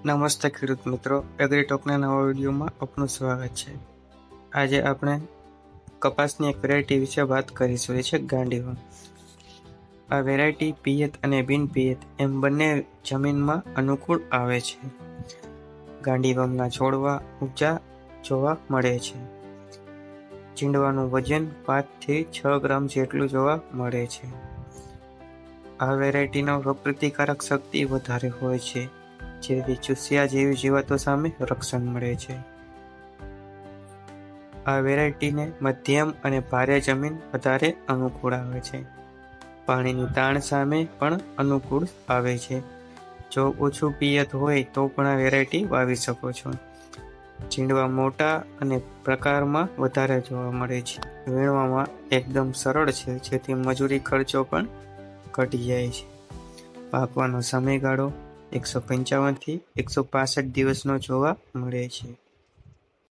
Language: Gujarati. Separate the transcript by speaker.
Speaker 1: નમસ્તે ખેડૂત મિત્રો, એગ્રીટોકના નવા વિડીયોમાં આપનું સ્વાગત છે. આજે આપણે કપાસની એક વેરાયટી વિશે વાત કરીશું, એ છે ગાંડીવમ. આ વેરાયટી પિયત અને બિન પિયત એમ બંને જમીનમાં અનુકૂળ આવે છે. ગાંડીવમના છોડવા ઊંચા જોવા મળે છે. છીંડવાનું વજન 5 થી 6 ગ્રામ જેટલું જોવા મળે છે. આ વેરાયટીનો રોગપ્રતિકારક શક્તિ વધારે હોય છે, જેથી ચૂસિયા જેવી જીવાતો સામે રક્ષણ મળે છે. આ વેરાયટીને મધ્યમ અને ભારે જમીન વધારે અનુકૂળ આવે છે. પાણીની તાણ સામે પણ અનુકૂળ આવે છે. જો ઓછું પિયત હોય તો પણ આ વેરાયટી વાવી શકો છો. છીંડવા મોટા અને પ્રકારમાં વધારે જોવા મળે છે. વીણવામાં એકદમ સરળ છે, જેથી મજૂરી ખર્ચો પણ ઘટી જાય છે. પાકવાનો સમયગાળો 155 થી 165 દિવસનો જોવા મળે છે.